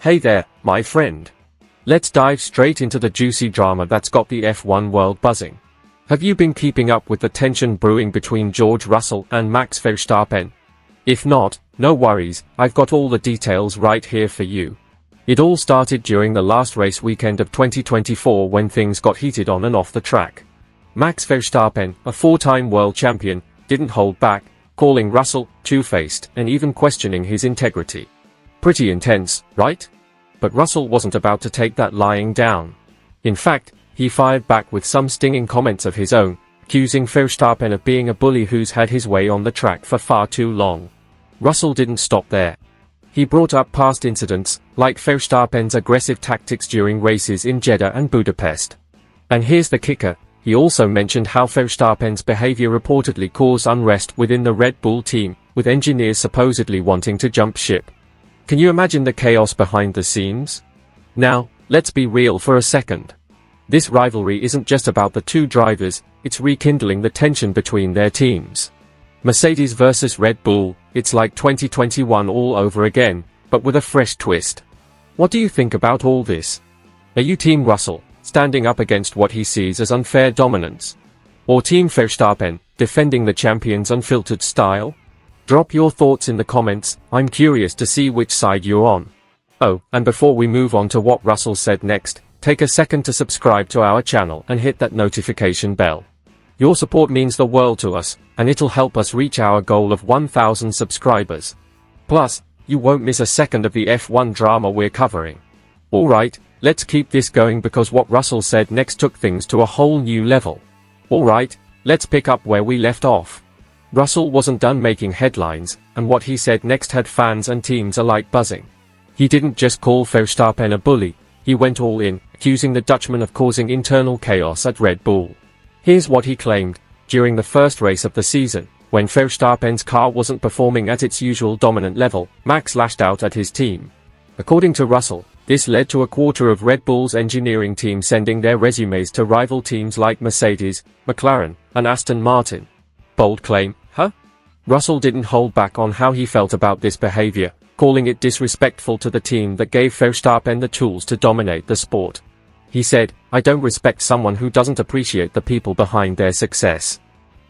Hey there, my friend. Let's dive straight into the juicy drama that's got the F1 world buzzing. Have you been keeping up with the tension brewing between George Russell and Max Verstappen? If not, no worries, I've got all the details right here for you. It all started during the last race weekend of 2024 when things got heated on and off the track. Max Verstappen, a four-time world champion, didn't hold back, calling Russell two-faced and even questioning his integrity. Pretty intense, right? But Russell wasn't about to take that lying down. In fact, he fired back with some stinging comments of his own, accusing Verstappen of being a bully who's had his way on the track for far too long. Russell didn't stop there. He brought up past incidents, like Verstappen's aggressive tactics during races in Jeddah and Budapest. And here's the kicker, he also mentioned how Verstappen's behavior reportedly caused unrest within the Red Bull team, with engineers supposedly wanting to jump ship. Can you imagine the chaos behind the scenes? Now, let's be real for a second. This rivalry isn't just about the two drivers, it's rekindling the tension between their teams. Mercedes versus Red Bull, it's like 2021 all over again, but with a fresh twist. What do you think about all this? Are you Team Russell, standing up against what he sees as unfair dominance? Or Team Verstappen, defending the champion's unfiltered style? Drop your thoughts in the comments, I'm curious to see which side you're on. Oh, and before we move on to what Russell said next, take a second to subscribe to our channel and hit that notification bell. Your support means the world to us, and it'll help us reach our goal of 1,000 subscribers. Plus, you won't miss a second of the F1 drama we're covering. Alright, let's keep this going because what Russell said next took things to a whole new level. Alright, let's pick up where we left off. Russell wasn't done making headlines, and what he said next had fans and teams alike buzzing. He didn't just call Verstappen a bully, he went all in, accusing the Dutchman of causing internal chaos at Red Bull. Here's what he claimed: during the first race of the season, when Verstappen's car wasn't performing at its usual dominant level, Max lashed out at his team. According to Russell, this led to a quarter of Red Bull's engineering team sending their resumes to rival teams like Mercedes, McLaren, and Aston Martin. Bold claim, huh? Russell didn't hold back on how he felt about this behavior, calling it disrespectful to the team that gave Verstappen the tools to dominate the sport. He said, "I don't respect someone who doesn't appreciate the people behind their success."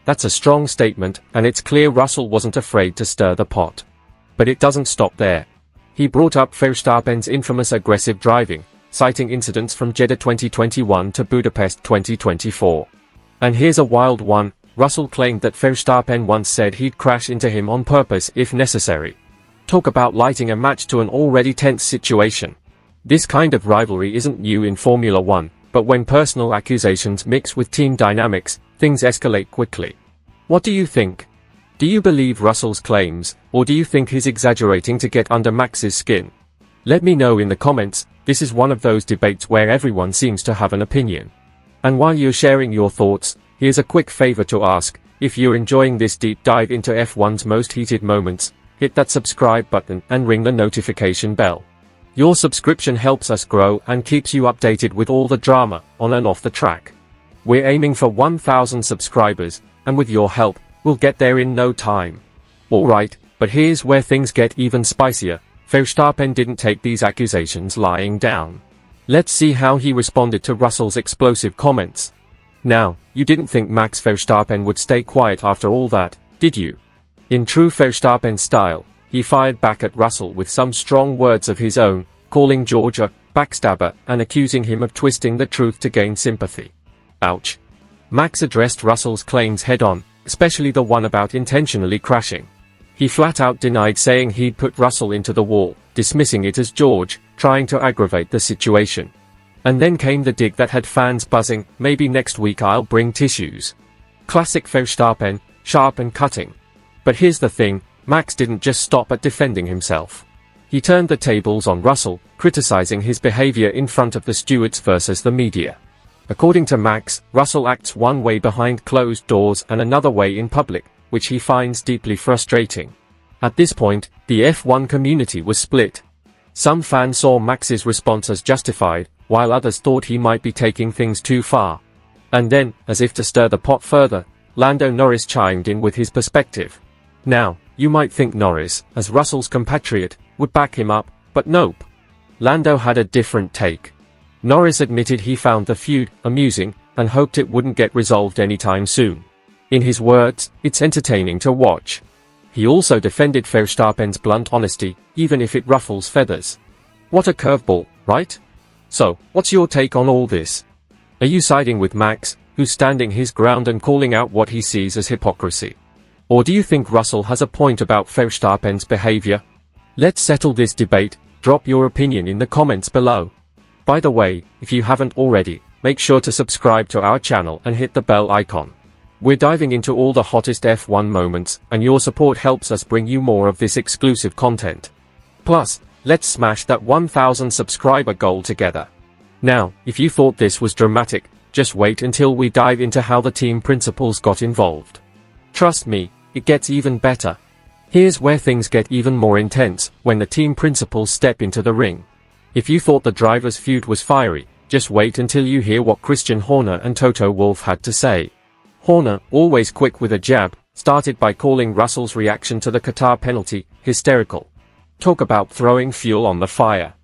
That's a strong statement, and it's clear Russell wasn't afraid to stir the pot. But it doesn't stop there. He brought up Verstappen's infamous aggressive driving, citing incidents from Jeddah 2021 to Budapest 2024. And here's a wild one, Russell claimed that Verstappen once said he'd crash into him on purpose if necessary. Talk about lighting a match to an already tense situation. This kind of rivalry isn't new in Formula 1, but when personal accusations mix with team dynamics, things escalate quickly. What do you think? Do you believe Russell's claims, or do you think he's exaggerating to get under Max's skin? Let me know in the comments. This is one of those debates where everyone seems to have an opinion. And while you're sharing your thoughts, here's a quick favor to ask: if you're enjoying this deep dive into F1's most heated moments, hit that subscribe button and ring the notification bell. Your subscription helps us grow and keeps you updated with all the drama, on and off the track. We're aiming for 1,000 subscribers, and with your help, we'll get there in no time. Alright, but here's where things get even spicier. Verstappen didn't take these accusations lying down. Let's see how he responded to Russell's explosive comments. Now, you didn't think Max Verstappen would stay quiet after all that, did you? In true Verstappen style, he fired back at Russell with some strong words of his own, calling George a backstabber and accusing him of twisting the truth to gain sympathy. Ouch. Max addressed Russell's claims head-on, especially the one about intentionally crashing. He flat-out denied saying he'd put Russell into the wall, dismissing it as George trying to aggravate the situation. And then came the dig that had fans buzzing, "Maybe next week I'll bring tissues." Classic Verstappen, sharp and cutting. But here's the thing, Max didn't just stop at defending himself. He turned the tables on Russell, criticizing his behavior in front of the stewards versus the media. According to Max, Russell acts one way behind closed doors and another way in public, which he finds deeply frustrating. At this point, the F1 community was split. Some fans saw Max's response as justified, while others thought he might be taking things too far. And then, as if to stir the pot further, Lando Norris chimed in with his perspective. Now, you might think Norris, as Russell's compatriot, would back him up, but nope. Lando had a different take. Norris admitted he found the feud amusing and hoped it wouldn't get resolved anytime soon. In his words, "It's entertaining to watch." He also defended Verstappen's blunt honesty, even if it ruffles feathers. What a curveball, right? So, what's your take on all this? Are you siding with Max, who's standing his ground and calling out what he sees as hypocrisy? Or do you think Russell has a point about Verstappen's behavior? Let's settle this debate. Drop your opinion in the comments below. By the way, if you haven't already, make sure to subscribe to our channel and hit the bell icon. We're diving into all the hottest F1 moments, and your support helps us bring you more of this exclusive content. Plus, let's smash that 1,000 subscriber goal together. Now, if you thought this was dramatic, just wait until we dive into how the team principals got involved. Trust me, it gets even better. Here's where things get even more intense, when the team principals step into the ring. If you thought the drivers' feud was fiery, just wait until you hear what Christian Horner and Toto Wolff had to say. Horner, always quick with a jab, started by calling Russell's reaction to the Qatar penalty hysterical. Talk about throwing fuel on the fire.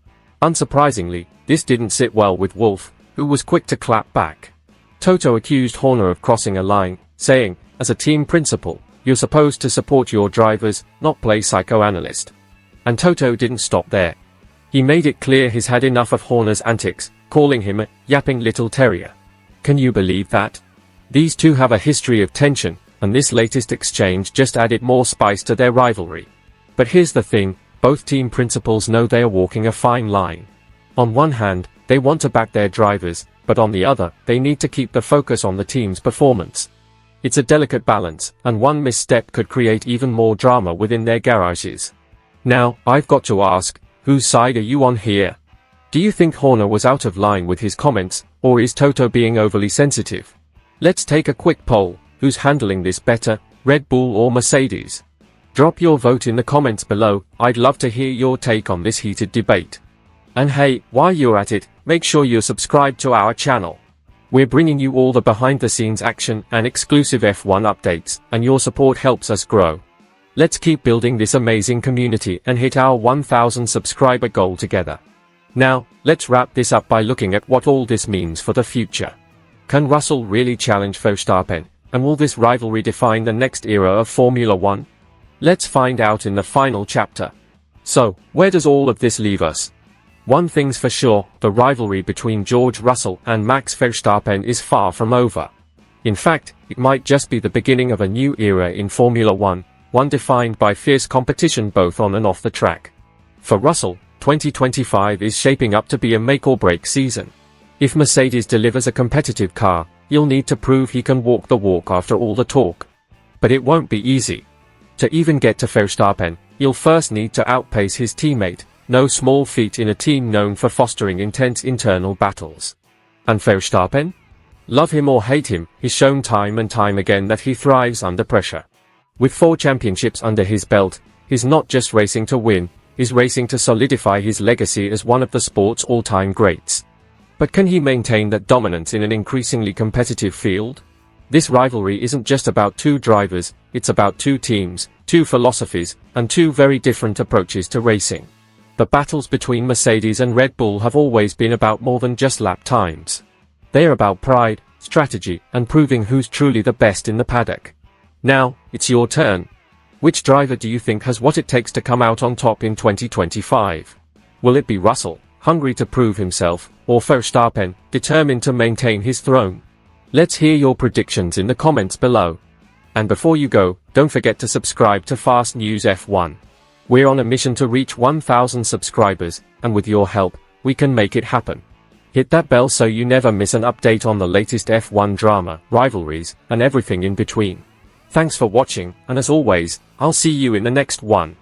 Unsurprisingly, this didn't sit well with Wolff, who was quick to clap back. Toto accused Horner of crossing a line, saying, "As a team principal, you're supposed to support your drivers, not play psychoanalyst." And Toto didn't stop there. He made it clear he's had enough of Horner's antics, calling him a yapping little terrier. Can you believe that? These two have a history of tension, and this latest exchange just added more spice to their rivalry. But here's the thing, both team principals know they are walking a fine line. On one hand, they want to back their drivers, but on the other, they need to keep the focus on the team's performance. It's a delicate balance, and one misstep could create even more drama within their garages. Now, I've got to ask, whose side are you on here? Do you think Horner was out of line with his comments, or is Toto being overly sensitive? Let's take a quick poll. Who's handling this better, Red Bull or Mercedes? Drop your vote in the comments below. I'd love to hear your take on this heated debate. And hey, while you're at it, make sure you're subscribed to our channel. We're bringing you all the behind-the-scenes action and exclusive F1 updates, and your support helps us grow. Let's keep building this amazing community and hit our 1,000 subscriber goal together. Now, let's wrap this up by looking at what all this means for the future. Can Russell really challenge Verstappen, and will this rivalry define the next era of Formula One? Let's find out in the final chapter. So, where does all of this leave us? One thing's for sure, the rivalry between George Russell and Max Verstappen is far from over. In fact, it might just be the beginning of a new era in Formula One, one defined by fierce competition both on and off the track. For Russell, 2025 is shaping up to be a make-or-break season. If Mercedes delivers a competitive car, he'll need to prove he can walk the walk after all the talk. But it won't be easy. To even get to Verstappen, he'll first need to outpace his teammate, no small feat in a team known for fostering intense internal battles. And Verstappen? Love him or hate him, he's shown time and time again that he thrives under pressure. With 4 championships under his belt, he's not just racing to win, he's racing to solidify his legacy as one of the sport's all-time greats. But can he maintain that dominance in an increasingly competitive field? This rivalry isn't just about two drivers, it's about two teams, two philosophies, and two very different approaches to racing. The battles between Mercedes and Red Bull have always been about more than just lap times. They're about pride, strategy, and proving who's truly the best in the paddock. Now, it's your turn. Which driver do you think has what it takes to come out on top in 2025? Will it be Russell, hungry to prove himself, or Verstappen, determined to maintain his throne? Let's hear your predictions in the comments below. And before you go, don't forget to subscribe to Fast News F1. We're on a mission to reach 1,000 subscribers, and with your help, we can make it happen. Hit that bell so you never miss an update on the latest F1 drama, rivalries, and everything in between. Thanks for watching, and as always, I'll see you in the next one.